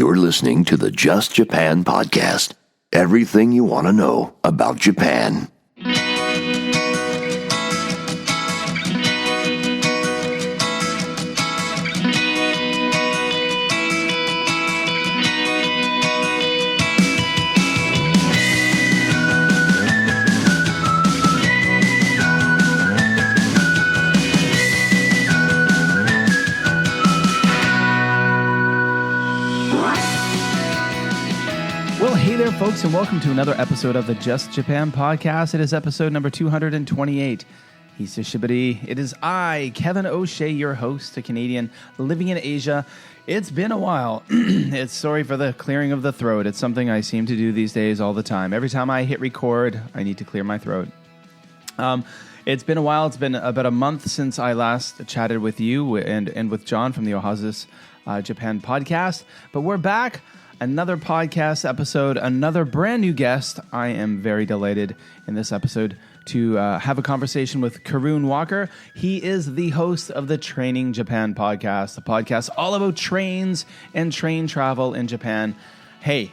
You're listening to the Just Japan podcast. Everything you want to know about Japan. Hey there, folks, and welcome to another episode of the Just Japan podcast. It is episode number 228. Hisashibari. It is I, Kevin O'Shea, your host, a Canadian living in Asia. It's been a while. Sorry for the clearing of the throat. It's something I seem to do these days all the time. Every time I hit record, I need to clear my throat. It's been a while. It's been about a month since I last chatted with you and with John from the Ohazus Japan podcast. But we're back. Another podcast episode, another brand new guest. I am very delighted in this episode to have a conversation with Karune Walker. He is the host of the Training Japan podcast, the podcast all about trains and train travel in Japan. Hey,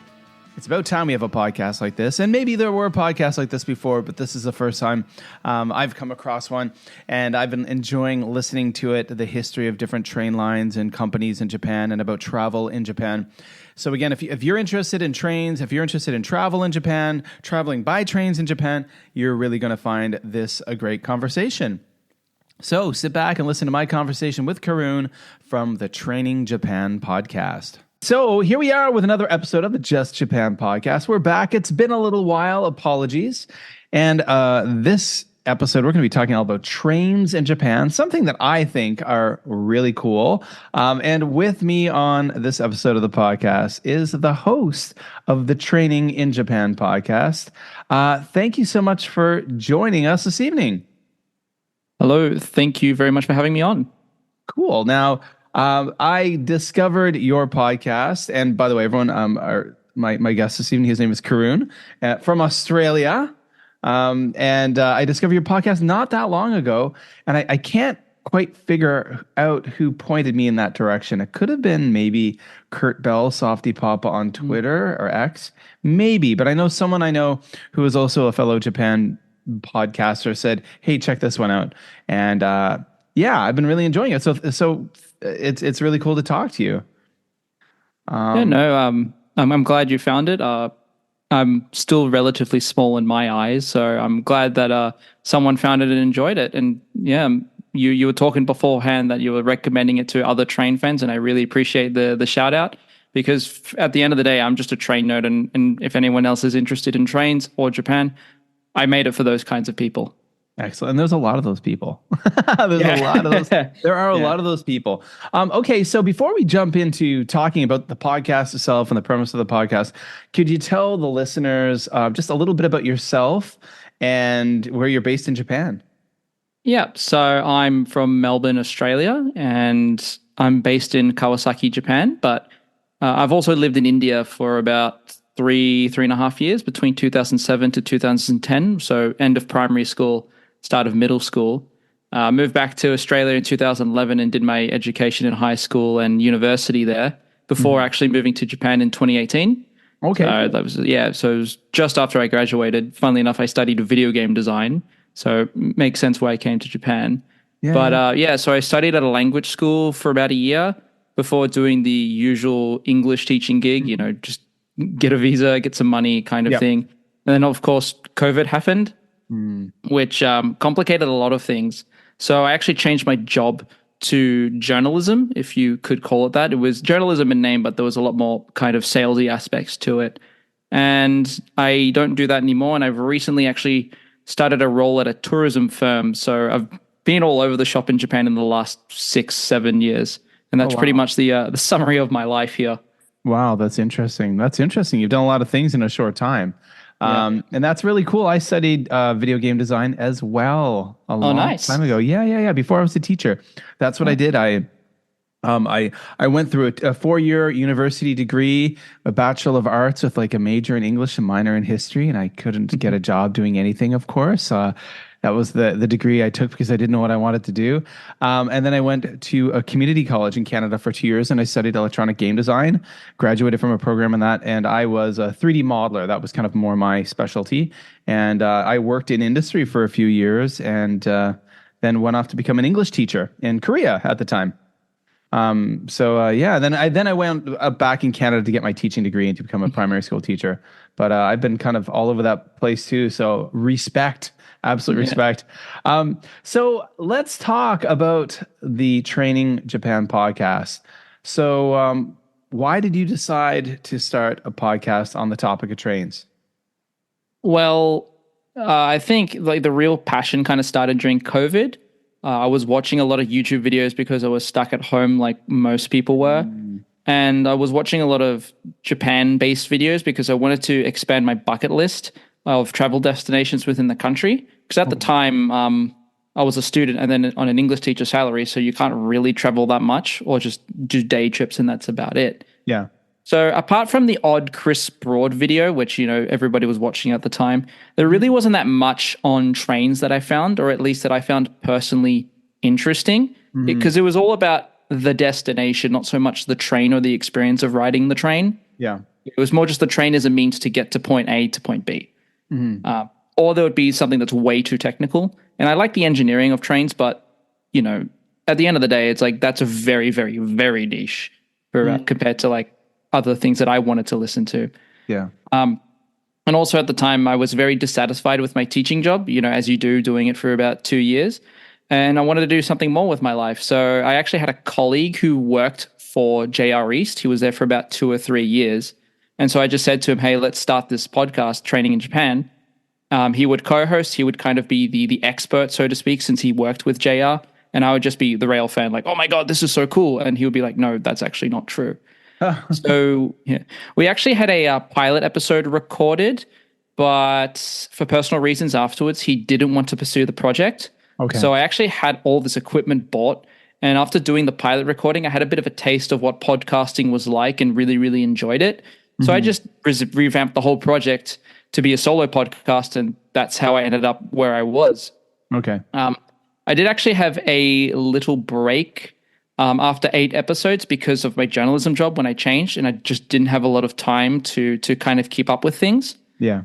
it's about time we have a podcast like this. And maybe there were podcasts like this before, but this is the first time I've come across one. And I've been enjoying listening to it, the history of different train lines and companies in Japan and about travel in Japan. So again, if you're interested in trains, if you're interested in travel in Japan, traveling by trains in Japan, you're really going to find this a great conversation. So sit back and listen to my conversation with Karune from the Training Japan podcast. So here we are with another episode of the Just Japan podcast. We're back. It's been a little while. Apologies. And this episode, we're going to be talking all about trains in Japan, something that I think are really cool. And with me on this episode of the podcast is the host of the Training in Japan podcast. Thank you so much for joining us this evening. Hello. Thank you very much for having me on. Cool. Now, I discovered your podcast. And by the way, everyone, my guest this evening, his name is Karune from Australia. And I discovered your podcast not that long ago, and I can't quite figure out who pointed me in that direction. It could have been maybe Kurt Bell, Softy Papa on Twitter or X, maybe. But I know someone I know who is also a fellow Japan podcaster said, "Hey, check this one out." And yeah, I've been really enjoying it. So it's really cool to talk to you. I'm glad you found it. I'm still relatively small in my eyes, so I'm glad that someone found it and enjoyed it. And yeah, you were talking beforehand that you were recommending it to other train fans, and I really appreciate the shout out, because at the end of the day, I'm just a train nerd, and if anyone else is interested in trains or Japan, I made it for those kinds of people. Excellent. And there's a lot of those people. A lot of those. There are a lot of those people. Okay, so before we jump into talking about the podcast itself and the premise of the podcast, could you tell the listeners just a little bit about yourself and where you're based in Japan? Yeah, so I'm from Melbourne, Australia, and I'm based in Kawasaki, Japan, but I've also lived in India for about three and a half years, between 2007 to 2010, so end of primary school, start of middle school. Moved back to Australia in 2011 and did my education in high school and university there before actually moving to Japan in 2018. Okay. So it was just after I graduated. Funnily enough, I studied video game design, so it makes sense why I came to Japan. So I studied at a language school for about a year before doing the usual English teaching gig, just get a visa, get some money kind of thing. And then, of course, COVID happened. Which complicated a lot of things. So I actually changed my job to journalism, if you could call it that. It was journalism in name, but there was a lot more kind of salesy aspects to it. And I don't do that anymore. And I've recently actually started a role at a tourism firm. So I've been all over the shop in Japan in the last 6-7 years. And that's pretty much the summary of my life here. Wow, that's interesting. You've done a lot of things in a short time. And that's really cool. I studied video game design as well a long time ago. Yeah. Before I was a teacher, that's what I did. I went through a 4-year university degree, a Bachelor of Arts with like a major in English and minor in history, and I couldn't get a job doing anything, of course. That was the degree I took because I didn't know what I wanted to do. And then I went to a community college in Canada for 2 years, and I studied electronic game design, graduated from a program in that, and I was a 3D modeler. That was kind of more my specialty. And I worked in industry for a few years, and then went off to become an English teacher in Korea at the time. Then I went back in Canada to get my teaching degree and to become a primary school teacher. But I've been kind of all over that place too. So respect, absolute respect. So let's talk about the Training Japan podcast. So why did you decide to start a podcast on the topic of trains? Well, I think like the real passion kind of started during COVID. I was watching a lot of YouTube videos because I was stuck at home like most people were. And I was watching a lot of Japan-based videos because I wanted to expand my bucket list of travel destinations within the country. Because at the time, I was a student and then on an English teacher salary, so you can't really travel that much or just do day trips and that's about it. Yeah. So apart from the odd Chris Broad video, which, everybody was watching at the time, there really wasn't that much on trains that I found, or at least that I found personally interesting, because it was all about the destination, not so much the train or the experience of riding the train. Yeah. It was more just the train as a means to get to point A to point B. Or there would be something that's way too technical. And I like the engineering of trains, but, at the end of the day, it's like that's a very, very, very niche for compared to like other things that I wanted to listen to. Yeah. And also at the time, I was very dissatisfied with my teaching job, as you do, doing it for about 2 years. And I wanted to do something more with my life. So I actually had a colleague who worked for JR East. He was there for about 2 or 3 years. And so I just said to him, hey, let's start this podcast, Training in Japan. He would co-host. He would kind of be the expert, so to speak, since he worked with JR. And I would just be the rail fan, like, oh my God, this is so cool. And he would be like, no, that's actually not true. So yeah, we actually had a pilot episode recorded, but for personal reasons afterwards, he didn't want to pursue the project. Okay. So I actually had all this equipment bought. And after doing the pilot recording, I had a bit of a taste of what podcasting was like and really, really enjoyed it. So I just revamped the whole project to be a solo podcast. And that's how I ended up where I was. Okay. I did actually have a little break after 8 episodes because of my journalism job when I changed, and I just didn't have a lot of time to kind of keep up with things. Yeah.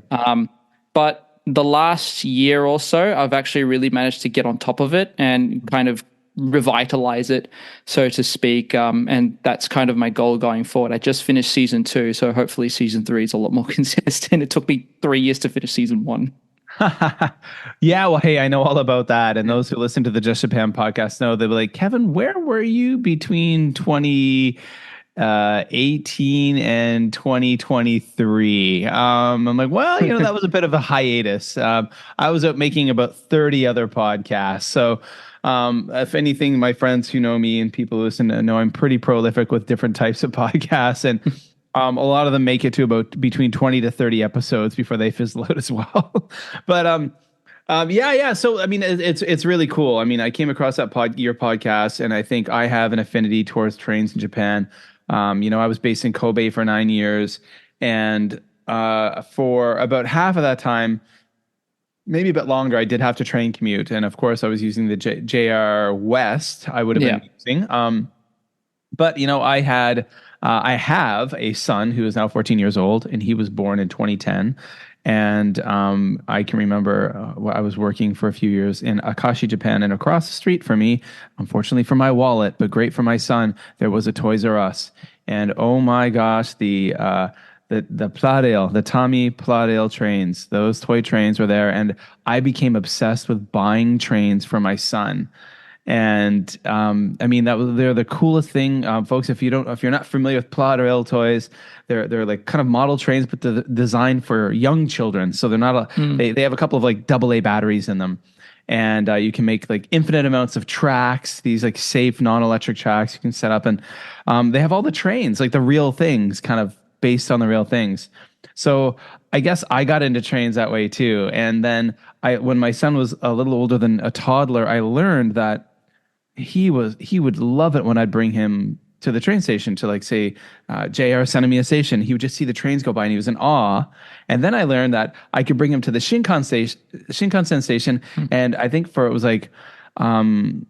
But the last year or so, I've actually really managed to get on top of it and kind of revitalize it, so to speak. And that's kind of my goal going forward. I just finished season 2, so hopefully season 3 is a lot more consistent. It took me 3 years to finish season 1. Yeah, well, hey, I know all about that. And those who listen to the Just Japan podcast know they'll be like, Kevin, where were you between 2018 and 2023? I'm like, well, that was a bit of a hiatus. I was out making about 30 other podcasts. So if anything, my friends who know me and people who listen know I'm pretty prolific with different types of podcasts. And a lot of them make it to about between 20 to 30 episodes before they fizzle out as well. But yeah. So I mean, it's really cool. I mean, I came across your podcast, and I think I have an affinity towards trains in Japan. I was based in Kobe for 9 years, and for about half of that time, maybe a bit longer, I did have to train commute, and of course, I was using the JR West. I would have been using. But I have a son who is now 14 years old, and he was born in 2010. And I can remember I was working for a few years in Akashi, Japan, and across the street from me, unfortunately for my wallet, but great for my son, there was a Toys R Us. And oh my gosh, the Pladale, the Tommy Pladale trains, those toy trains were there, and I became obsessed with buying trains for my son. And I mean, they're the coolest thing, folks. If you're not familiar with Plot Rail toys, they're like kind of model trains, but they're designed for young children. So they're not they have a couple of like AA batteries in them, and you can make like infinite amounts of tracks. These like safe non-electric tracks you can set up, and they have all the trains, like the real things, kind of based on the real things. So I guess I got into trains that way too. And then when my son was a little older than a toddler, I learned that he would love it when I'd bring him to the train station to like say JR Sanemiya Station. He would just see the trains go by and he was in awe. And then I learned that I could bring him to the Shinkansen station, and I think for it was like 100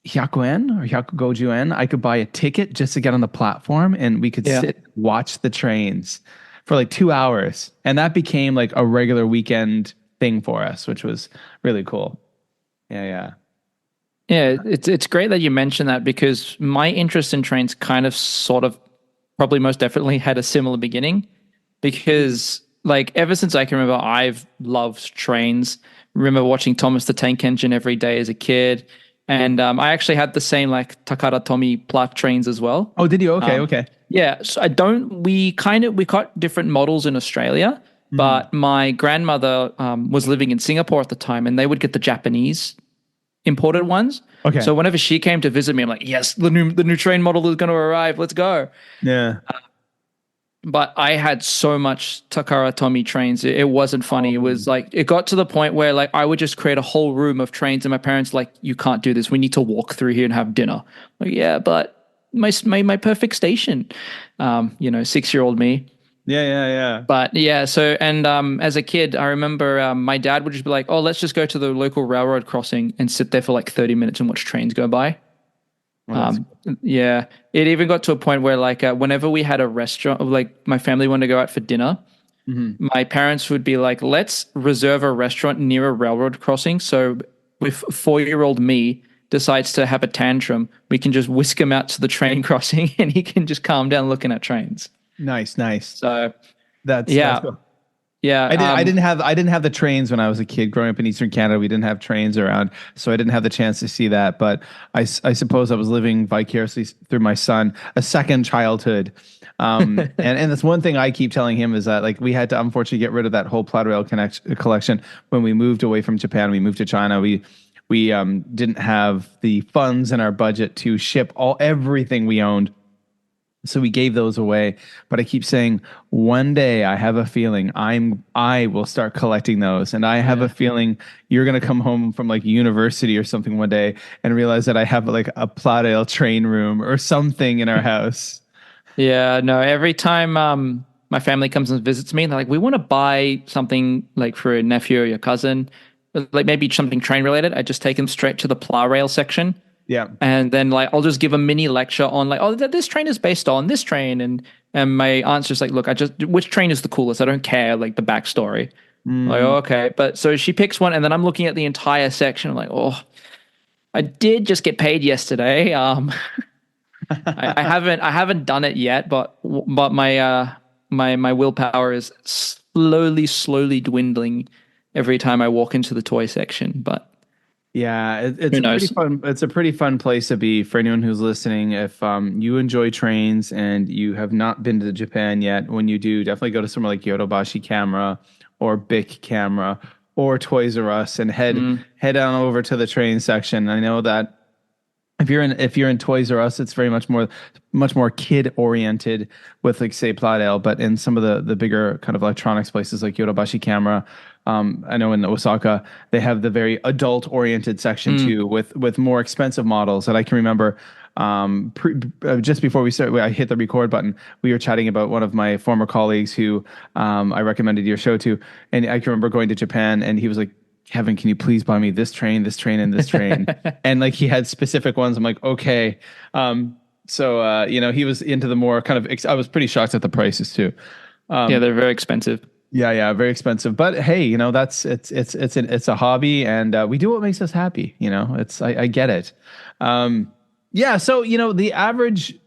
yen or 150 yen, I could buy a ticket just to get on the platform, and we could sit watch the trains for like 2 hours, and that became like a regular weekend thing for us, which was really cool. Yeah. It's great that you mentioned that, because my interest in trains kind of sort of probably most definitely had a similar beginning, because like ever since I can remember, I've loved trains. Remember watching Thomas the Tank Engine every day as a kid. And I actually had the same like Takara Tomy plot trains as well. Oh, did you? Okay. Yeah, so we got different models in Australia, but my grandmother was living in Singapore at the time, and they would get the Japanese imported ones. Okay. So whenever she came to visit me, I'm like, yes, the new train model is going to arrive. Let's go. Yeah. But I had so much Takara Tomy trains. It wasn't funny. It was like, it got to the point where like I would just create a whole room of trains, and my parents like, you can't do this. We need to walk through here and have dinner. Like, yeah, but my perfect station. 6-year-old me. Yeah. But yeah, so, and as a kid, I remember my dad would just be like, oh, let's just go to the local railroad crossing and sit there for like 30 minutes and watch trains go by. Yeah, it even got to a point where like whenever we had a restaurant, like my family wanted to go out for dinner, my parents would be like, let's reserve a restaurant near a railroad crossing. So if 4-year-old me decides to have a tantrum, we can just whisk him out to the train crossing and he can just calm down looking at trains. Nice. So that's cool. Yeah, I didn't have the trains when I was a kid growing up in Eastern Canada. We didn't have trains around, so I didn't have the chance to see that. But I suppose I was living vicariously through my son, a second childhood. And that's one thing I keep telling him is that like we had to unfortunately get rid of that whole Plaid Rail collection when we moved away from Japan. We moved to China. We didn't have the funds in our budget to ship everything we owned. So we gave those away, but I keep saying one day I have a feeling I will start collecting those, and I have a feeling you're gonna come home from like university or something one day and realize that I have like a Plaid train room or something in our house. Yeah, no. Every time my family comes and visits me, they're like, "We want to buy something like for a nephew or your cousin, like maybe something train related." I just take them straight to the plow rail section. Yeah. And then like I'll just give a mini lecture on like, oh, this train is based on this train, and my answer's like, look, which train is the coolest? I don't care like the backstory. Like, oh, okay. But so she picks one, and then I'm looking at the entire section. I'm like, oh, I did just get paid yesterday. I haven't done it yet, but my willpower is slowly dwindling every time I walk into the toy section. But yeah, it's a pretty fun place to be for anyone who's listening. If you enjoy trains and you have not been to Japan yet, when you do, definitely go to somewhere like Yodobashi Camera or Bic Camera or Toys R Us and head on over to the train section. I know that if you're in Toys R Us, it's very much more kid oriented with like say Plaid, but in some of the bigger kind of electronics places like Yodobashi Camera, I know in Osaka they have the very adult oriented section too with more expensive models. And I can remember just before I hit the record button, we were chatting about one of my former colleagues who I recommended your show to, and I can remember going to Japan and he was like, Kevin, can you please buy me this train, and this train? And like he had specific ones. I'm like, okay. So he was into the more kind of. I was pretty shocked at the prices too. Yeah, they're very expensive. Yeah, very expensive. But hey, that's it's a hobby, and we do what makes us happy. I get it. Yeah. So the average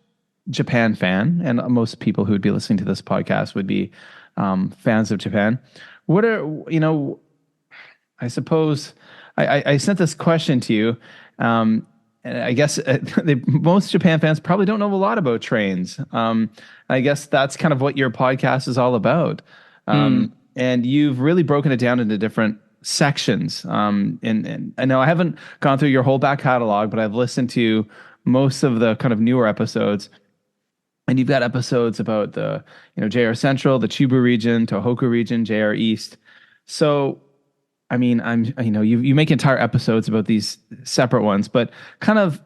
Japan fan, and most people who would be listening to this podcast would be fans of Japan. What are I suppose I sent this question to you. And I guess most Japan fans probably don't know a lot about trains. I guess that's kind of what your podcast is all about. And you've really broken it down into different sections. And I know I haven't gone through your whole back catalog, but I've listened to most of the kind of newer episodes. And you've got episodes about the JR Central, the Chubu region, Tohoku region, JR East. So I mean, you make entire episodes about these separate ones, but kind of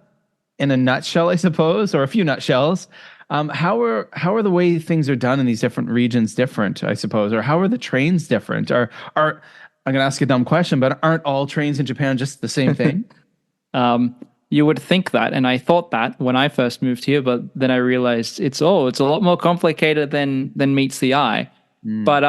in a nutshell, I suppose, or a few nutshells, how are the way things are done in these different regions different, I suppose, or how are the trains different? Are I'm going to ask a dumb question, but aren't all trains in Japan just the same thing? You would think that, and I thought that when I first moved here, but then I realized it's a lot more complicated than meets the eye. But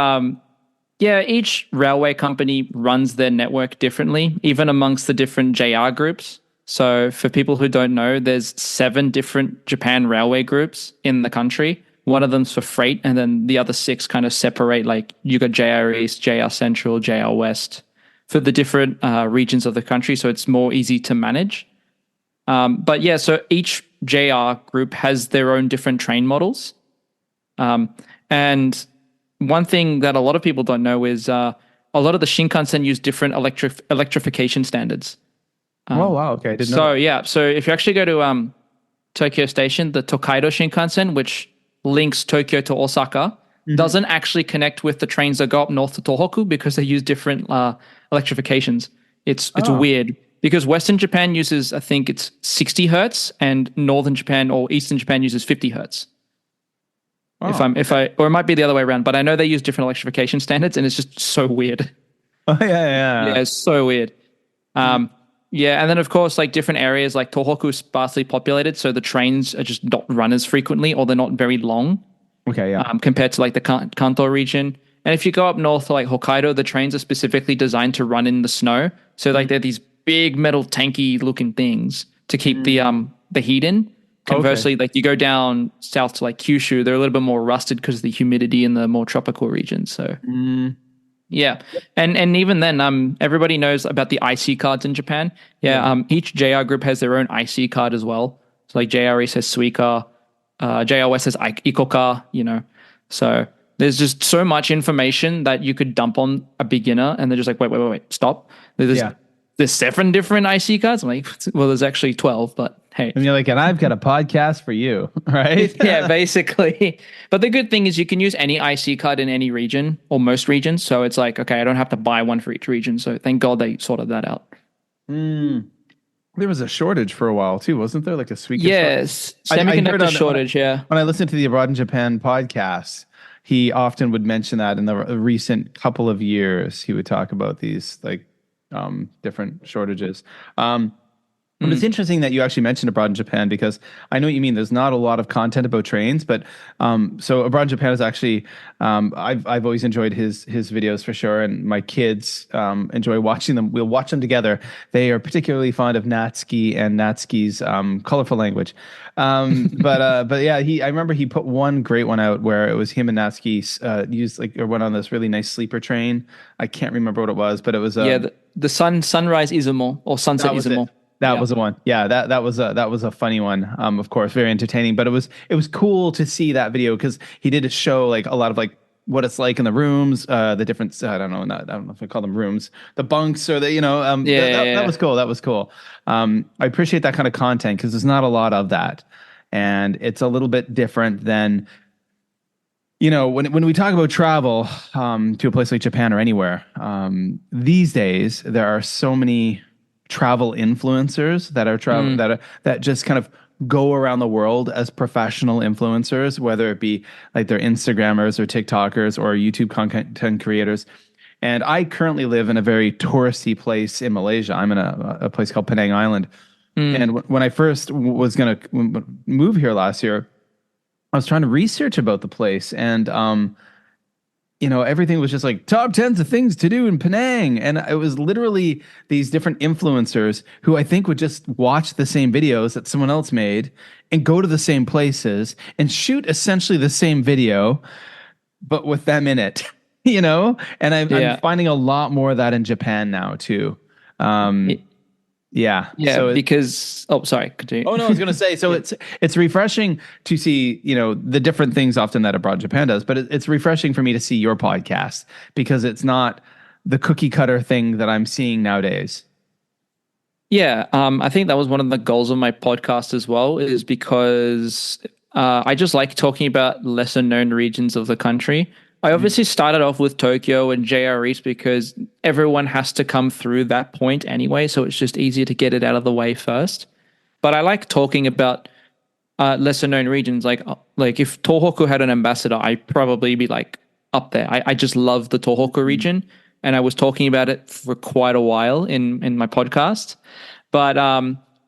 yeah, each railway company runs their network differently, even amongst the different JR groups. So for people who don't know, there's 7 different Japan railway groups in the country. One of them's for freight, and then the other 6 kind of separate, like you got JR East, JR Central, JR West for the different regions of the country. So it's more easy to manage. But yeah, so each JR group has their own different train models. And one thing that a lot of people don't know is a lot of the Shinkansen use different electrification standards. Oh, wow. Okay. I didn't know So that. yeah, so if you actually go to Tokyo Station, the Tokaido Shinkansen, which links Tokyo to Osaka, doesn't actually connect with the trains that go up north to Tohoku because they use different electrifications. It's weird. Because Western Japan uses, I think it's 60 hertz, and Northern Japan or Eastern Japan uses 50 hertz. Or it might be the other way around, but I know they use different electrification standards, and it's just so weird. Oh, yeah. Yeah, it's so weird. Yeah, and then of course, like different areas, like Tohoku is sparsely populated, so the trains are just not run as frequently, or they're not very long. Okay, yeah. Compared to like the Kanto region. And if you go up north to like Hokkaido, the trains are specifically designed to run in the snow. So like they're these big metal tanky looking things to keep the heat in. Conversely, like you go down south to like Kyushu, they're a little bit more rusted because of the humidity in the more tropical regions. So yeah. And even then, everybody knows about the IC cards in Japan. Yeah. Each JR group has their own IC card as well. So like JR East has Suica, JR West has Ikoka, you know. So there's just so much information that you could dump on a beginner, and they're just like, wait, stop. There's 7 different IC cards. I'm like, well, there's actually 12, but hey. And you're like, and I've got a podcast for you, right? Yeah, basically. But the good thing is you can use any IC card in any region or most regions. So it's like, okay, I don't have to buy one for each region. So thank God they sorted that out. There was a shortage for a while too, wasn't there? Like a Suica Yes, shortage? semiconductor shortage, yeah. When I listened to the Abroad in Japan podcast, he often would mention that in the recent couple of years, he would talk about these like different shortages. But it's interesting that you actually mentioned Abroad in Japan, because I know what you mean. There's not a lot of content about trains, but so Abroad in Japan is actually I've always enjoyed his videos for sure, and my kids enjoy watching them. We'll watch them together. They are particularly fond of Natsuki and Natsuki's colorful language. But yeah, I remember he put one great one out where it was him and Natsuki used like or went on this really nice sleeper train. I can't remember what it was, but it was the sunrise Izumo or sunset Izumo. That was the one. Yeah, that was a funny one. Of course, very entertaining. But it was cool to see that video because he did show like a lot of like what it's like in the rooms, the different. I don't know if I call them rooms, the bunks or the that was cool. That was cool. I appreciate that kind of content because there's not a lot of that, and it's a little bit different than. When we talk about travel to a place like Japan or anywhere, these days there are so many travel influencers that are that just kind of go around the world as professional influencers, whether it be like they're Instagrammers or TikTokers or YouTube content creators. And I currently live in a very touristy place in Malaysia. I'm in a place called Penang Island. And when I first was going to move here last year, I was trying to research about the place, and everything was just like top 10s of things to do in Penang. And it was literally these different influencers who I think would just watch the same videos that someone else made and go to the same places and shoot essentially the same video, but with them in it, And I'm finding a lot more of that in Japan now too. Yeah. So because sorry, continue. Oh no, I was going to say, so it's refreshing to see, the different things often that Abroad Japan does, but it's refreshing for me to see your podcast because it's not the cookie cutter thing that I'm seeing nowadays. Yeah. I think that was one of the goals of my podcast as well, is because I just like talking about lesser known regions of the country. I obviously started off with Tokyo and JR East because everyone has to come through that point anyway, so it's just easier to get it out of the way first. But I like talking about lesser known regions. Like if Tohoku had an ambassador, I'd probably be like up there. I just love the Tohoku region, and I was talking about it for quite a while in my podcast. But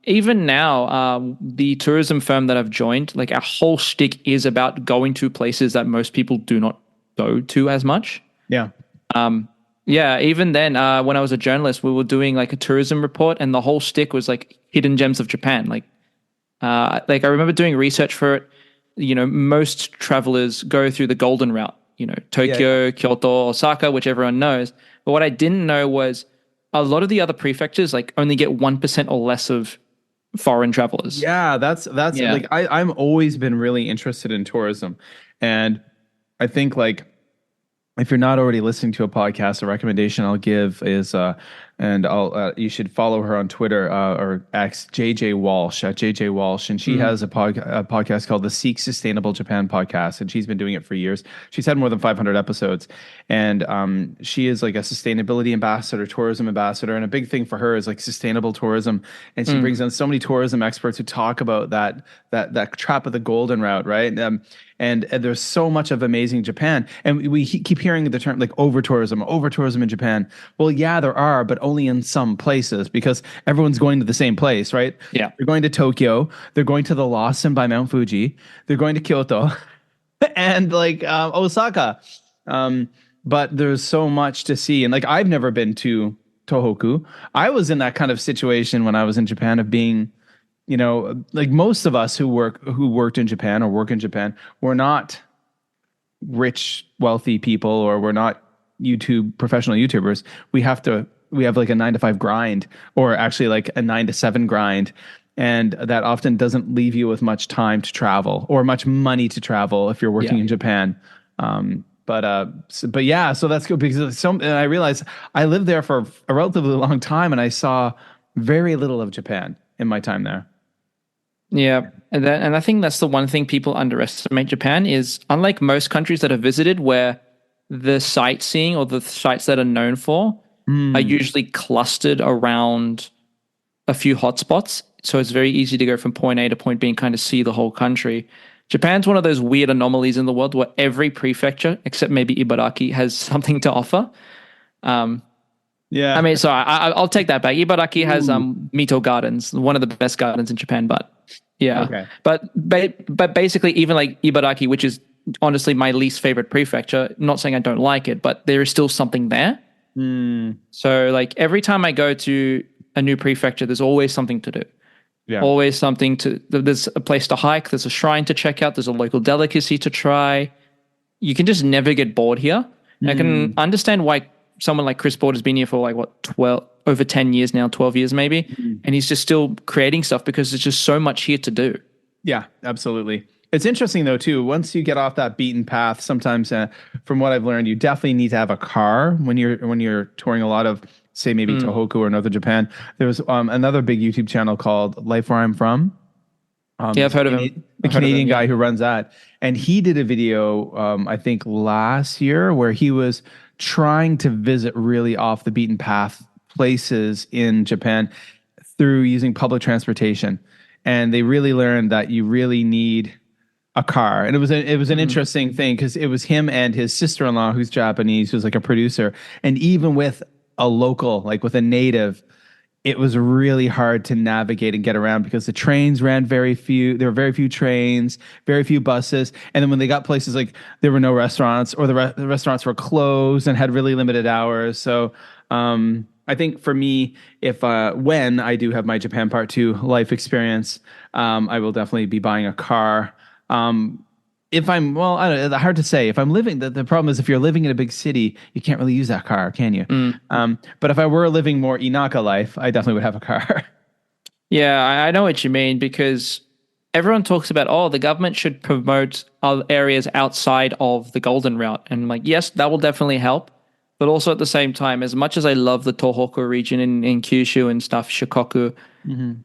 even now, the tourism firm that I've joined, like our whole shtick is about going to places that most people do not go to as much. Yeah. Yeah, even then, when I was a journalist, we were doing like a tourism report, and the whole shtick was like hidden gems of Japan. Like I remember doing research for it. You know, most travelers go through the golden route. You know, Tokyo, Kyoto, Osaka, which everyone knows. But what I didn't know was a lot of the other prefectures like only get 1% or less of foreign travelers. Yeah, that's like I'm always been really interested in tourism, and I think like if you're not already listening to a podcast, a recommendation I'll give is and I'll you should follow her on Twitter or X, JJ Walsh at JJ Walsh, and she has a podcast called the Seek Sustainable Japan podcast, and she's been doing it for years. She's had more than 500 episodes, and she is like a sustainability ambassador, tourism ambassador, and a big thing for her is like sustainable tourism, and she brings on so many tourism experts who talk about that trap of the golden route, right? And there's so much of amazing Japan, and we keep hearing the term like over tourism in Japan. Well, yeah, there are, but only in some places because everyone's going to the same place, right? Yeah, they're going to Tokyo, they're going to the Lawson by Mount Fuji, they're going to Kyoto, and like Osaka. But there's so much to see, and like I've never been to Tohoku. I was in that kind of situation when I was in Japan of being, you know, like most of us who worked in Japan or work in Japan, we're not rich, wealthy people, or we're not professional YouTubers. We have like a 9 to 5 grind, or actually like a 9 to 7 grind. And that often doesn't leave you with much time to travel or much money to travel if you're working in Japan. But yeah, so that's good because and I realized I lived there for a relatively long time and I saw very little of Japan in my time there. Yeah, and I think that's the one thing people underestimate Japan is unlike most countries that are visited where the sightseeing or the sites that are known for are usually clustered around a few hotspots. So it's very easy to go from point A to point B and kind of see the whole country. Japan's one of those weird anomalies in the world where every prefecture, except maybe Ibaraki, has something to offer. Yeah. I mean, so I'll take that back. Ibaraki has Mito Gardens, one of the best gardens in Japan, but yeah. Okay. But basically, even like Ibaraki, which is honestly my least favorite prefecture, not saying I don't like it, but there is still something there. So like every time I go to a new prefecture, there's always something to do. Yeah. Always something there's a place to hike, there's a shrine to check out, there's a local delicacy to try. You can just never get bored here. And I can understand why someone like Chris Board has been here for like over 10 years now, 12 years maybe. And he's just still creating stuff because there's just so much here to do. Yeah, absolutely. It's interesting though too, once you get off that beaten path, sometimes from what I've learned, you definitely need to have a car when you're touring a lot of, say maybe Tohoku or Northern Japan. There's another big YouTube channel called Life Where I'm From. Yeah, I've heard of him. The Canadian guy who runs that. And he did a video, I think last year, where he was trying to visit really off the beaten path places in Japan through using public transportation. And they really learned that you really need a car. And it was an interesting thing because it was him and his sister-in-law, who's Japanese, who's like a producer. And even with a local, like with a native, it was really hard to navigate and get around because the trains ran there were very few trains, very few buses. And then when they got places like there were no restaurants or the restaurants were closed and had really limited hours. So I think for me, when I do have my Japan Part 2 life experience, I will definitely be buying a car. If I'm, well, I don't know, hard to say. If I'm living, the problem is if you're living in a big city, you can't really use that car, can you? But if I were living more Inaka life, I definitely would have a car. Yeah, I know what you mean because everyone talks about, the government should promote other areas outside of the Golden Route. And I'm like, yes, that will definitely help. But also at the same time, as much as I love the Tohoku region in Kyushu and stuff, Shikoku,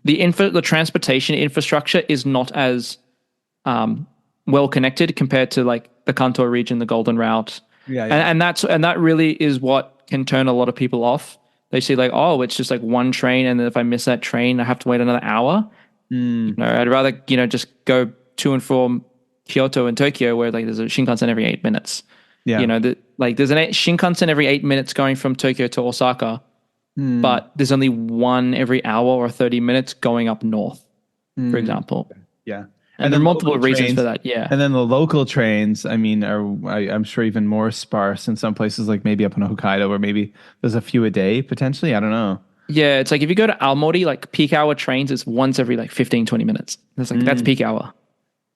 the transportation infrastructure is not as well connected compared to like the Kanto region, the Golden Route. Yeah. And that really is what can turn a lot of people off. They see like, it's just like one train, and then if I miss that train, I have to wait another hour. I'd rather, just go to and from Kyoto and Tokyo where like there's a Shinkansen every 8 minutes. Yeah. There's an Shinkansen every 8 minutes going from Tokyo to Osaka, but there's only one every hour or 30 minutes going up north, for example. Yeah. And there are multiple reasons for that. Yeah. And then the local trains, I mean, I'm sure even more sparse in some places, like maybe up in Hokkaido, where maybe there's a few a day potentially. I don't know. Yeah. It's like if you go to Aomori, like peak hour trains is once every like 15, 20 minutes. That's that's peak hour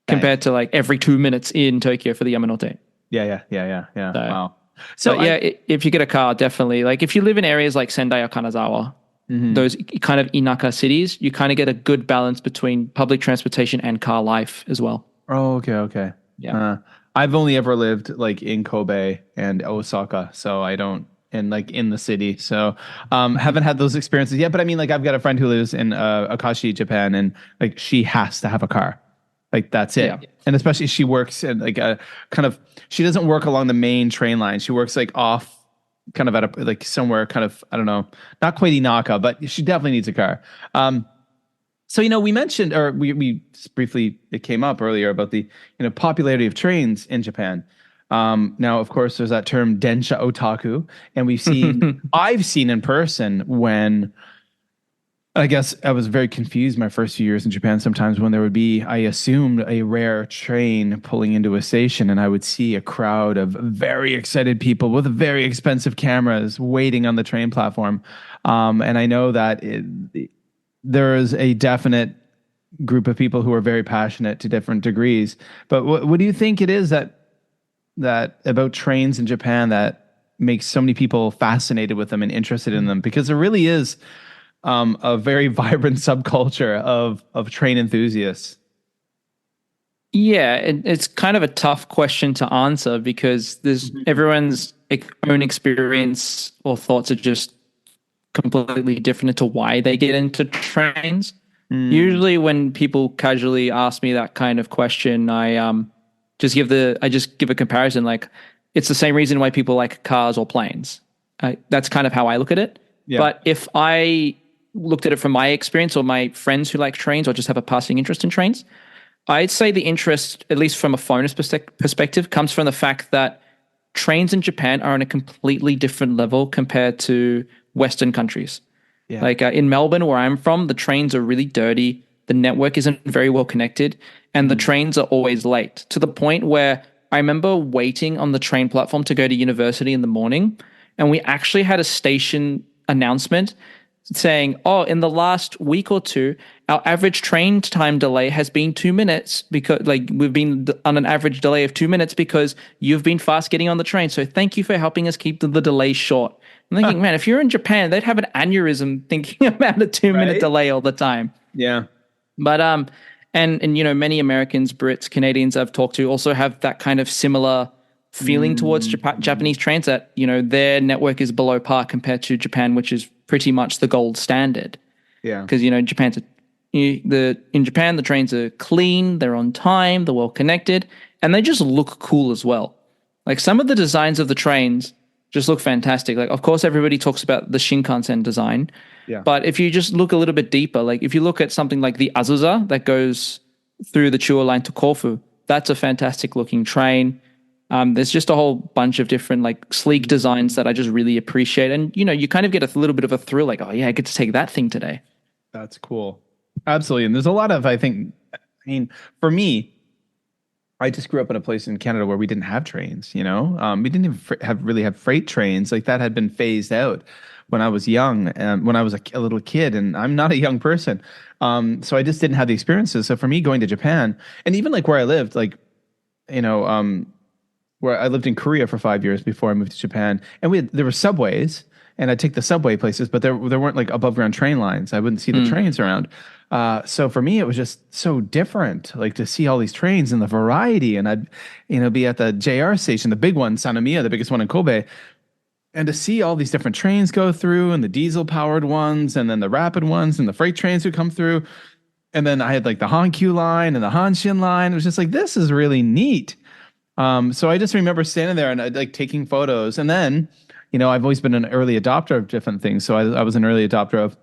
compared to like every 2 minutes in Tokyo for the Yamanote. Yeah. Wow. So if you get a car, definitely. Like if you live in areas like Sendai or Kanazawa, those kind of inaka cities, you kind of get a good balance between public transportation and car life as well. Oh, okay. Yeah. I've only ever lived like in Kobe and Osaka, so I don't, and like in the city. So haven't had those experiences yet. But I mean, like I've got a friend who lives in Akashi, Japan, and like she has to have a car. Like that's it. Yeah. And especially she works in like a kind of, she doesn't work along the main train line. She works like off kind of at a, like somewhere kind of, I don't know, not quite Inaka, but she definitely needs a car. So, we mentioned, or we briefly, it came up earlier about the, popularity of trains in Japan. Now, of course, there's that term densha otaku, and I've seen in person when, I guess I was very confused my first few years in Japan sometimes when there would be, I assumed, a rare train pulling into a station, and I would see a crowd of very excited people with very expensive cameras waiting on the train platform. And I know that there is a definite group of people who are very passionate to different degrees. But what do you think it is that about trains in Japan that makes so many people fascinated with them and interested in them? Because there really is a very vibrant subculture of train enthusiasts. Yeah, it's kind of a tough question to answer because there's everyone's own experience or thoughts are just completely different to why they get into trains. Usually when people casually ask me that kind of question, I just give a comparison. Like it's the same reason why people like cars or planes. That's kind of how I look at it. Yeah. But if I looked at it from my experience or my friends who like trains or just have a passing interest in trains, I'd say the interest, at least from a foreigner's perspective, comes from the fact that trains in Japan are on a completely different level compared to Western countries. Yeah. Like in Melbourne, where I'm from, the trains are really dirty. The network isn't very well connected, and the trains are always late to the point where I remember waiting on the train platform to go to university in the morning, and we actually had a station announcement saying, in the last week or two, our average train time delay has been 2 minutes because we've been on an average delay of 2 minutes because you've been fast getting on the train. So thank you for helping us keep the delay short. I'm thinking, man, if you're in Japan, they'd have an aneurysm thinking about a 2-minute delay all the time. Yeah. But, and many Americans, Brits, Canadians I've talked to also have that kind of similar feeling towards Japanese trains that, their network is below par compared to Japan, which is pretty much the gold standard. Yeah. Because, in Japan, the trains are clean, they're on time, they're well connected, and they just look cool as well. Like some of the designs of the trains just look fantastic. Like, of course, everybody talks about the Shinkansen design. Yeah. But if you just look a little bit deeper, like if you look at something like the Azusa that goes through the Chuo line to Kofu, that's a fantastic looking train. There's just a whole bunch of different like sleek designs that I just really appreciate. And, you kind of get a little bit of a thrill like, oh yeah, I get to take that thing today. That's cool. Absolutely. And there's a lot of, for me, I just grew up in a place in Canada where we didn't have trains, we didn't even really have freight trains. Like that had been phased out when I was young and when I was a little kid, and I'm not a young person. So I just didn't have the experiences. So for me going to Japan, and even like where I lived, like, where I lived in Korea for 5 years before I moved to Japan, and there were subways, and I'd take the subway places, but there weren't like above ground train lines. I wouldn't see the trains around. So for me, it was just so different, like to see all these trains and the variety. And I'd, be at the JR station, the big one, Sanomiya, the biggest one in Kobe, and to see all these different trains go through, and the diesel powered ones, and then the rapid ones, and the freight trains would come through. And then I had like the Hankyu line and the Hanshin line. It was just like, this is really neat. So I just remember standing there and like taking photos. And then, I've always been an early adopter of different things. So I was an early adopter of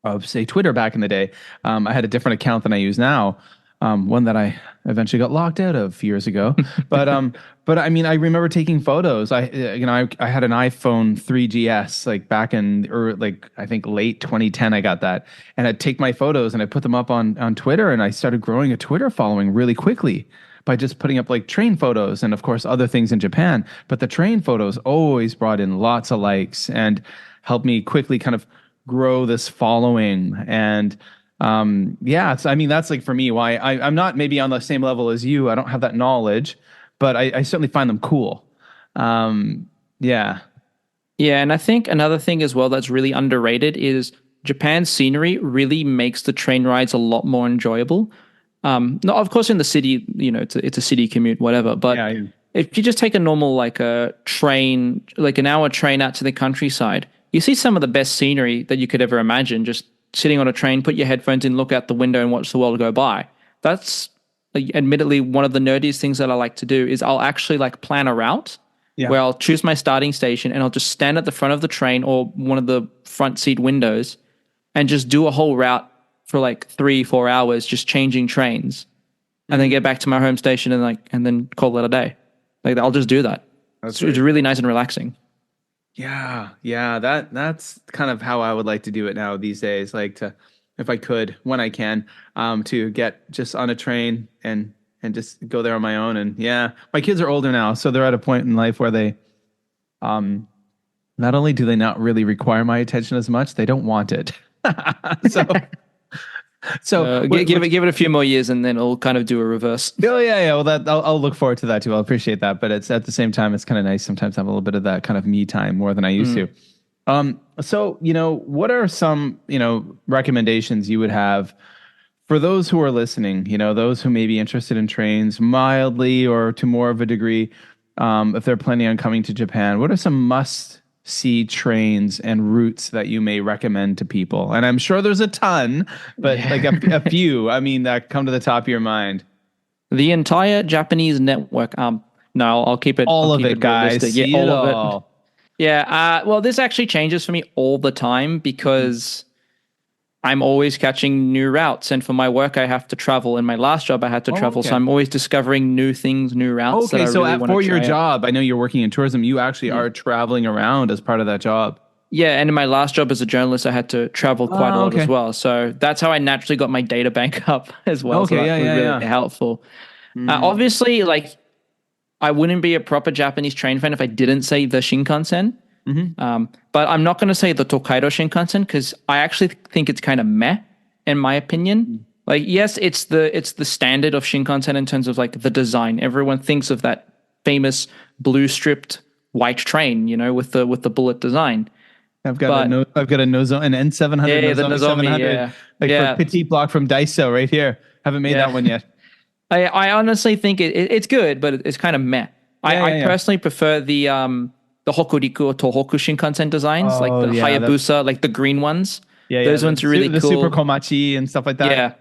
of, say, Twitter back in the day. I had a different account than I use now, one that I eventually got locked out of years ago. But I mean, I remember taking photos. I had an iPhone 3GS like back in, or like I think late 2010. I got that, and I'd take my photos and I put them up on Twitter, and I started growing a Twitter following really quickly by just putting up like train photos and of course other things in Japan. But the train photos always brought in lots of likes and helped me quickly kind of grow this following. And I mean, that's like for me why I'm not maybe on the same level as you. I don't have that knowledge, but I certainly find them cool. Yeah. Yeah, and I think another thing as well that's really underrated is Japan's scenery really makes the train rides a lot more enjoyable. No, of course, in the city, it's a city commute, whatever. But if you just take a normal like a train, like an hour train out to the countryside, you see some of the best scenery that you could ever imagine. Just sitting on a train, put your headphones in, look out the window, and watch the world go by. That's admittedly one of the nerdiest things that I like to do. Is I'll actually like plan a route where I'll choose my starting station and I'll just stand at the front of the train or one of the front seat windows and just do a whole route for like 3-4 hours, just changing trains, and then get back to my home station and then call it a day. Like I'll just do that. It's really nice and relaxing. Yeah, that's kind of how I would like to do it now these days. Like to, if I could, when I can, to get just on a train and just go there on my own. And yeah, my kids are older now, so they're at a point in life where they, not only do they not really require my attention as much, they don't want it. So give it a few more years, and then it'll kind of do a reverse. Oh yeah. Well, I'll look forward to that too. I'll appreciate that, but it's at the same time, it's kind of nice sometimes to have a little bit of that kind of me time more than I used to. So what are some recommendations you would have for those who are listening? Those who may be interested in trains mildly or to more of a degree, if they're planning on coming to Japan. What are some must-see trains and routes that you may recommend to people? And I'm sure there's a ton, but like a few, I mean, that come to the top of your mind. The entire Japanese network. No, I'll keep it. All of it, guys. Yeah, all of it. Yeah. Well, this actually changes for me all the time because I'm always catching new routes. And for my work, I have to travel. In my last job, I had to travel. Okay. So I'm always discovering new things, new routes. Okay, so really for your job, I know you're working in tourism. You actually are traveling around as part of that job. Yeah, and in my last job as a journalist, I had to travel quite a lot as well. So that's how I naturally got my data bank up as well. Okay, so that was really helpful. Obviously, like, I wouldn't be a proper Japanese train fan if I didn't say the Shinkansen. But I'm not going to say the Tokaido Shinkansen because I actually think it's kind of meh, in my opinion. Like, yes, it's the standard of Shinkansen in terms of like the design. Everyone thinks of that famous blue stripped white train, with the bullet design. I've got an Nozomi, an N700. The Nozomi 700, for Petit Block from Daiso right here. Haven't made that one yet. I honestly think it's good, but it's kind of meh. I personally prefer the Hokuriku or Tohoku Shinkansen designs, like the Hayabusa, like the green ones. Those ones are really cool. The Super Komachi and stuff like that. Yeah.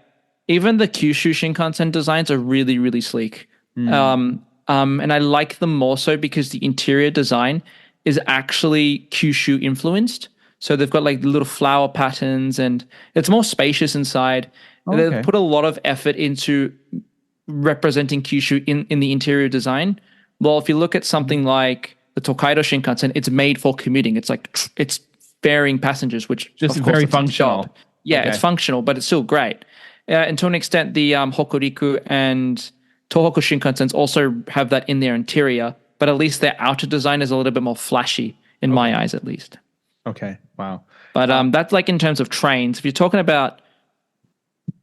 Even the Kyushu Shinkansen designs are really, really sleek. And I like them more so because the interior design is actually Kyushu influenced. So they've got like little flower patterns and it's more spacious inside. Okay. They've put a lot of effort into representing Kyushu in the interior design. Well, if you look at something like the Tokaido Shinkansen, it's made for commuting. It's like it's ferrying passengers, which just of course very functional. It's functional, but it's still great. And to an extent, the Hokuriku and Tohoku Shinkansens also have that in their interior, but at least their outer design is a little bit more flashy in my eyes, at least. Okay, wow. But that's like in terms of trains. If you're talking about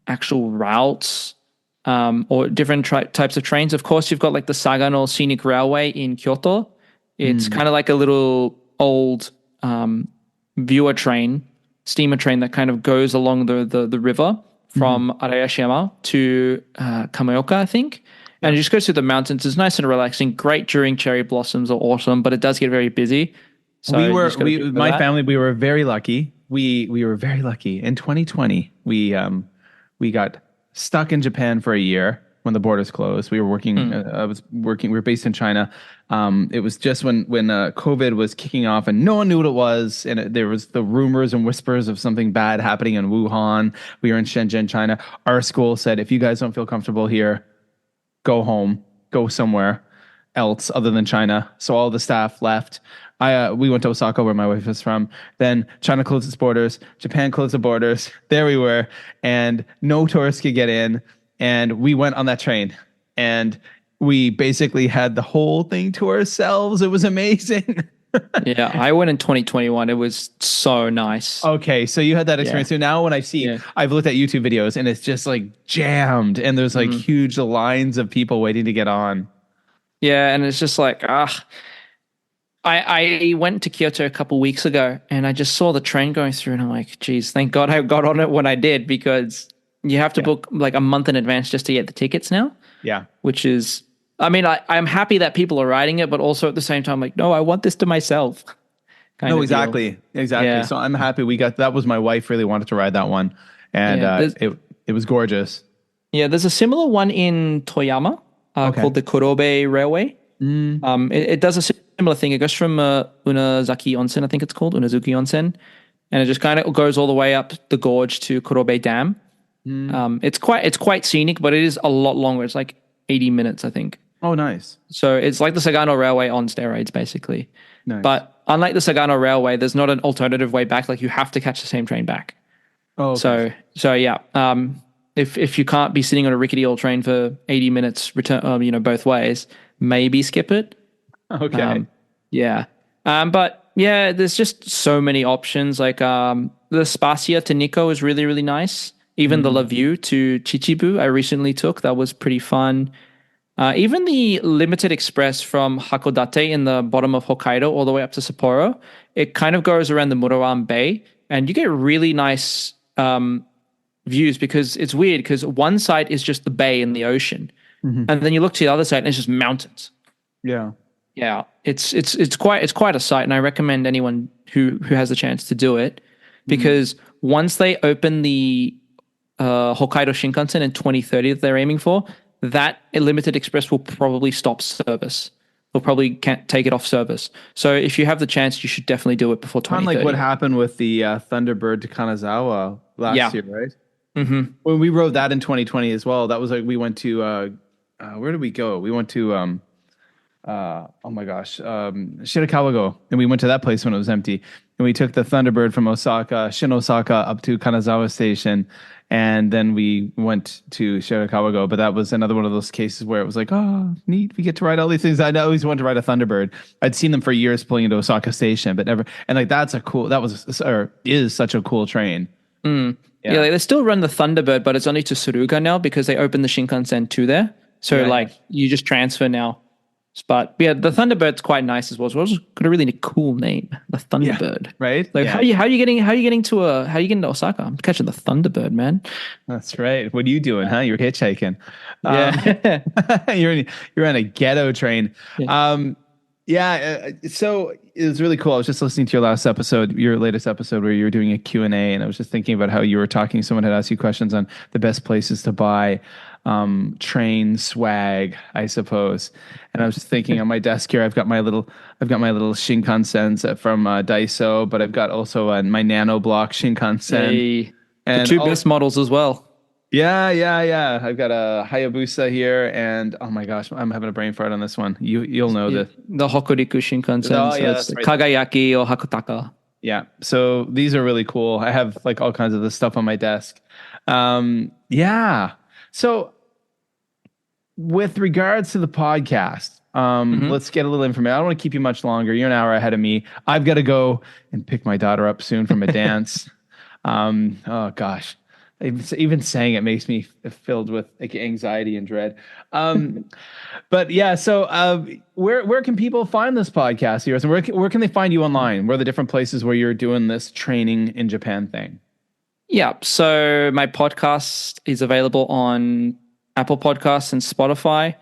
actual routes or different types of trains, of course, you've got like the Sagano Scenic Railway in Kyoto. It's kind of like a little old viewer train, steamer train that kind of goes along the river from Arayashiyama to Kamioka, I think. And it just goes through the mountains. It's nice and relaxing, great during cherry blossoms or autumn, but it does get very busy. So my family, we were very lucky. We were very lucky. In 2020, we got stuck in Japan for a year. when the borders closed. We were working. I was working. We were based in China. It was just when COVID was kicking off, and no one knew what it was, and there was the rumors and whispers of something bad happening in Wuhan. We were in Shenzhen, China. Our school said, if you guys don't feel comfortable here, go home, go somewhere else other than China. So all the staff left. We went to Osaka, where my wife is from. Then China closed its borders. Japan closed the borders. There we were, and no tourists could get in. And we went on that train, and we basically had the whole thing to ourselves. It was amazing. Yeah, I went in 2021. It was so nice. Okay, so you had that experience. So now when I've looked at YouTube videos, and it's just like jammed, and there's like huge lines of people waiting to get on. Yeah, and it's just like, I went to Kyoto a couple weeks ago, and I just saw the train going through, and I'm like, geez, thank God I got on it when I did, because you have to book like a month in advance just to get the tickets now. Yeah. Which is, I mean, I'm happy that people are riding it, but also at the same time, like, no, I want this to myself. No, exactly. Exactly. Yeah. So I'm happy we got, that was my wife really wanted to ride that one. And it was gorgeous. Yeah, there's a similar one in Toyama called the Kurobe Railway. It does a similar thing. It goes from Unazaki Onsen, I think it's called, Unazuki Onsen. And it just kind of goes all the way up the gorge to Kurobe Dam. It's quite scenic, but it is a lot longer. It's like 80 minutes, I think. Oh, nice. So it's like the Sagano Railway on steroids, basically. Nice. But unlike the Sagano Railway, there's not an alternative way back. Like, you have to catch the same train back. Oh, okay. So yeah. If you can't be sitting on a rickety old train for 80 minutes, return, both ways, maybe skip it. Okay. Yeah. But yeah, there's just so many options. Like the Spacia to Nikko is really, really nice. Even the La View to Chichibu I recently took. That was pretty fun. Even the limited express from Hakodate in the bottom of Hokkaido all the way up to Sapporo, it kind of goes around the Muraran Bay, and you get really nice views, because it's weird, because one side is just the bay and the ocean, and then you look to the other side and it's just mountains. Yeah. Yeah, it's quite a sight, and I recommend anyone who has the chance to do it, because once they open the Hokkaido Shinkansen in 2030 that they're aiming for, that limited express will probably stop service. They'll probably can't take it off service. So if you have the chance, you should definitely do it before 2030. Kind of like what happened with the Thunderbird to Kanazawa last year, right? Mm-hmm. When we rode that in 2020 as well, that was like, we went to where did we go? We went to Shirakawa-go, and we went to that place when it was empty, and we took the Thunderbird from Shin Osaka up to Kanazawa Station, and then we went to Shirakawa-go. But that was another one of those cases where it was like, oh, neat, we get to ride all these things. I always wanted to ride a Thunderbird. I'd seen them for years pulling into Osaka Station, but never. And like, is such a cool train. Yeah, like, they still run the Thunderbird, but it's only to Suruga now, because they opened the Shinkansen to there. So you just transfer now. But yeah, the Thunderbird's quite nice as well. So it's got a really cool name, the Thunderbird. Yeah, right? Like, how are you getting to Osaka? I'm catching the Thunderbird, man. That's right. What are you doing, huh? You're hitchhiking. Yeah. You're on a ghetto train. Yeah. So it was really cool. I was just listening to your latest episode where you were doing a Q&A, and I was just thinking about how you were talking. Someone had asked you questions on the best places to buy train swag, I suppose. And I was just thinking, on my desk here, I've got my little Shinkansens from Daiso, but I've got also my Nano Block Shinkansen. The two best models as well. Yeah. I've got a Hayabusa here, and oh my gosh, I'm having a brain fart on this one. You'll know this. The Hokuriku Shinkansen. Oh, so yeah, it's that's right. Kagayaki or Hakutaka. Yeah. So these are really cool. I have like all kinds of this stuff on my desk. Yeah. So with regards to the podcast, let's get a little information. I don't want to keep you much longer. You're an hour ahead of me. I've got to go and pick my daughter up soon from a dance. Oh gosh. Even saying it makes me filled with like anxiety and dread. But yeah, so where can people find this podcast here? And where can they find you online? Where are the different places where you're doing this training in Japan thing? Yeah, so my podcast is available on Apple Podcasts and Spotify.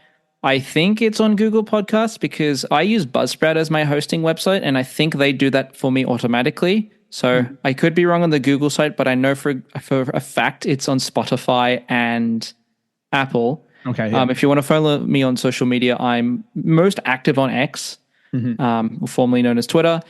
I think it's on Google Podcasts, because I use Buzzsprout as my hosting website, and I think they do that for me automatically. So I could be wrong on the Google site, but I know for a fact it's on Spotify and Apple. Okay. Yeah. If you want to follow me on social media, I'm most active on X, formerly known as Twitter.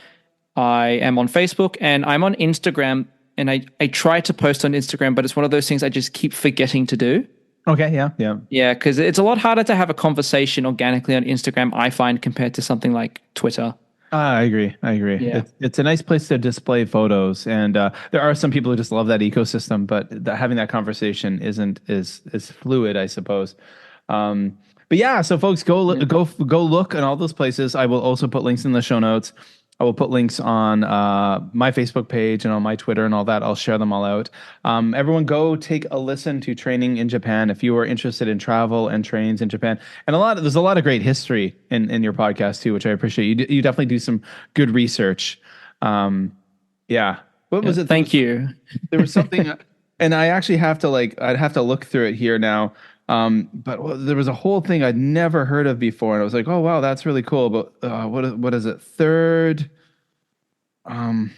I am on Facebook, and I'm on Instagram, and I try to post on Instagram, but it's one of those things I just keep forgetting to do. Okay. Yeah. Yeah. Yeah, because it's a lot harder to have a conversation organically on Instagram, I find, compared to something like Twitter. I agree. Yeah. It's a nice place to display photos, and there are some people who just love that ecosystem, but having that conversation isn't is fluid, I suppose. But yeah, so folks, go look at all those places. I will also put links in the show notes. I will put links on my Facebook page and on my Twitter and all that. I'll share them all out. Everyone go take a listen to Training in Japan if you are interested in travel and trains in Japan. And there's a lot of great history in your podcast too, which I appreciate. You definitely do some good research. Yeah. What was it? Thank you. There was something, and I actually I'd have to look through it here now. But there was a whole thing I'd never heard of before, and I was like, "Oh wow, that's really cool." But what is it? Third, oh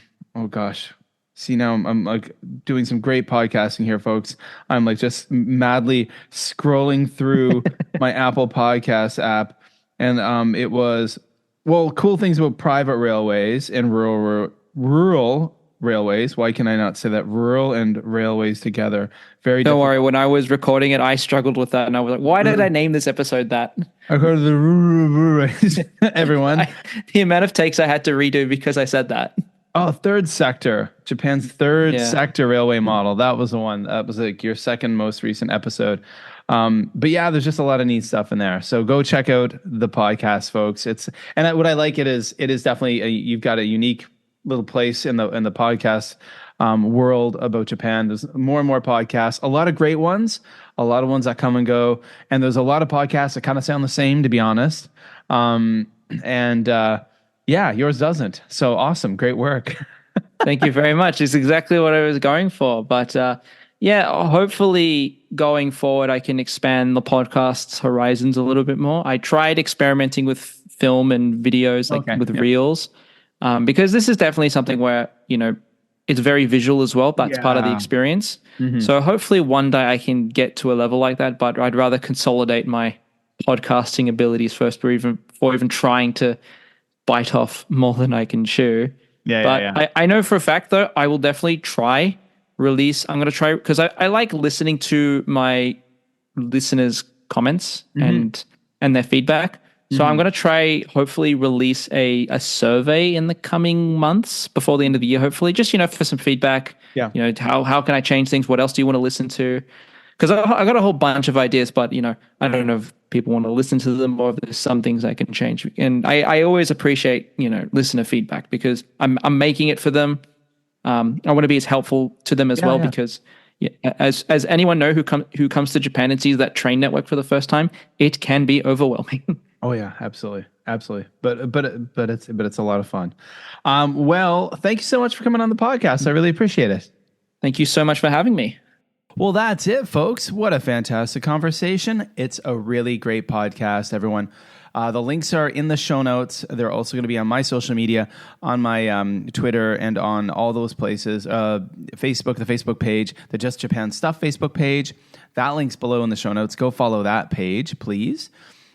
gosh. See, now I'm like doing some great podcasting here, folks. I'm like just madly scrolling through my Apple Podcast app, and it was cool things about private railways and rural railways. Why can I not say that? Rural and railways together. Don't worry. When I was recording it, I struggled with that, and I was like, "Why did I name this episode that?" I heard the rural railways. Everyone, the amount of takes I had to redo because I said that. Oh, third sector, Japan's third sector railway model. That was the one. That was like your second most recent episode. But yeah, there's just a lot of neat stuff in there. So go check out the podcast, folks. What I like it is definitely you've got a unique little place in the podcast world about Japan. There's more and more podcasts, a lot of great ones, a lot of ones that come and go, and there's a lot of podcasts that kind of sound the same, to be honest. Yeah, yours doesn't. So awesome, great work. Thank you very much. It's exactly what I was going for. But yeah, hopefully going forward, I can expand the podcast's horizons a little bit more. I tried experimenting with film and videos, with reels. Because this is definitely something where, it's very visual as well. That's part of the experience. Mm-hmm. So hopefully one day I can get to a level like that, but I'd rather consolidate my podcasting abilities first before even trying to bite off more than I can chew. I know for a fact, though, I will definitely try release. I'm going to try, because I like listening to my listeners' comments and their feedback. So I'm going to try, hopefully release a survey in the coming months before the end of the year, hopefully, just, for some feedback. Yeah. How can I change things? What else do you want to listen to? Because I got a whole bunch of ideas, but, I don't know if people want to listen to them or if there's some things I can change. And I always appreciate, listener feedback, because I'm making it for them. I want to be as helpful to them as well, because as anyone know who comes to Japan and sees that train network for the first time, it can be overwhelming. Oh yeah, absolutely. But it's a lot of fun. Well, thank you so much for coming on the podcast. I really appreciate it. Thank you so much for having me. Well, that's it, folks. What a fantastic conversation. It's a really great podcast, everyone. The links are in the show notes. They're also going to be on my social media, on my Twitter, and on all those places. Facebook, the Facebook page, the Just Japan Stuff Facebook page. That link's below in the show notes. Go follow that page, please.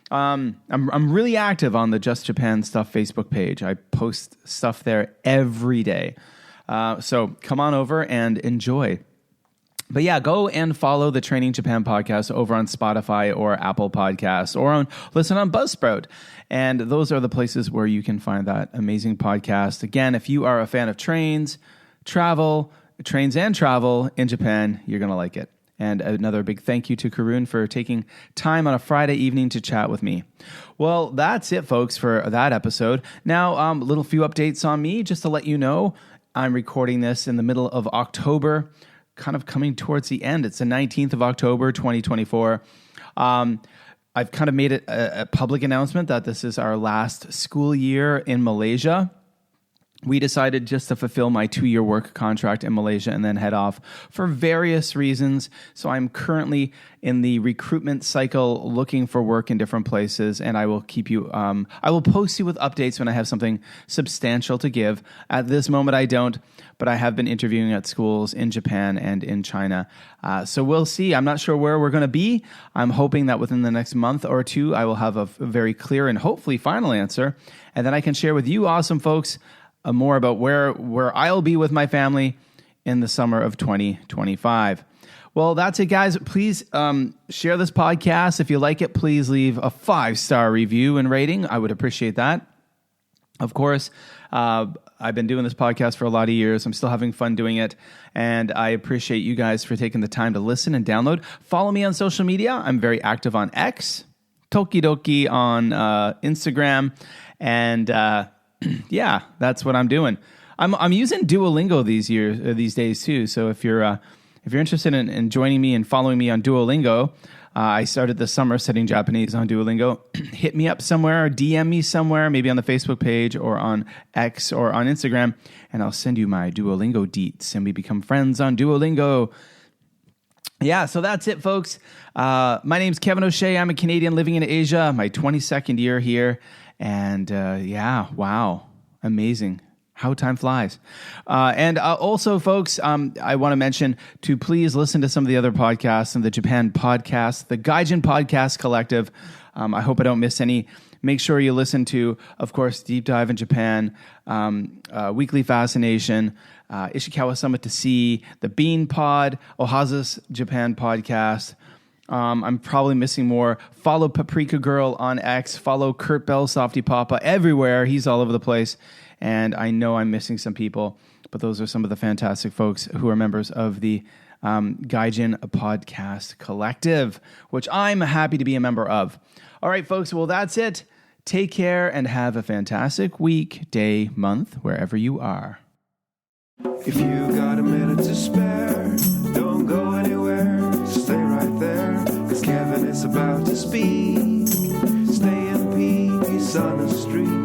I'm really active on the Just Japan Stuff Facebook page. I post stuff there every day. So come on over and enjoy. But yeah, go and follow the Training Japan podcast over on Spotify or Apple Podcasts, or listen on Buzzsprout. And those are the places where you can find that amazing podcast. Again, if you are a fan of trains and travel in Japan, you're going to like it. And another big thank you to Karune for taking time on a Friday evening to chat with me. Well, that's it, folks, for that episode. Now, little few updates on me, just to let you know. I'm recording this in the middle of October, kind of coming towards the end. It's the 19th of October, 2024. I've kind of made it a public announcement that this is our last school year in Malaysia. we decided just to fulfill my 2-year work contract in Malaysia and then head off for various reasons. So I'm currently in the recruitment cycle looking for work in different places, and I will keep you, I will post you with updates when I have something substantial to give. At this moment, I don't, but I have been interviewing at schools in Japan and in China. So we'll see. I'm not sure where we're going to be. I'm hoping that within the next month or two, I will have a very clear and hopefully final answer, and then I can share with you awesome folks more about where I'll be with my family in the summer of 2025. Well, that's it, guys. Please share this podcast. If you like it, please leave a 5-star review and rating. I would appreciate that. Of course, I've been doing this podcast for a lot of years. I'm still having fun doing it, and I appreciate you guys for taking the time to listen and download. Follow me on social media. I'm very active on X, Tokidoki on Instagram, and yeah, that's what I'm doing. I'm using Duolingo these days too. So if you're interested in joining me and following me on Duolingo, I started this summer studying Japanese on Duolingo. Hit me up somewhere, or DM me somewhere, maybe on the Facebook page or on X or on Instagram, and I'll send you my Duolingo deets, and we become friends on Duolingo. Yeah, so that's it, folks. My name's Kevin O'Shea. I'm a Canadian living in Asia, my 22nd year here. And yeah, wow, amazing how time flies. And also, folks, I want to mention to please listen to some of the other podcasts in the Japan podcast, the Gaijin Podcast Collective. I hope I don't miss any. Make sure you listen to, of course, Deep Dive in Japan, Weekly Fascination, Ishikawa Summit to See, the Bean Pod, Ohaza's Japan Podcast. I'm probably missing more. Follow Paprika Girl on X. Follow Kurt Bell, Softy Papa, everywhere. He's all over the place. And I know I'm missing some people, but those are some of the fantastic folks who are members of the Gaijin Podcast Collective, which I'm happy to be a member of. All right, folks. Well, that's it. Take care and have a fantastic week, day, month, wherever you are. If you got a minute to spare, don't go anywhere. Stay right there, 'cause Kevin is about to speak. Stay in peace on the street.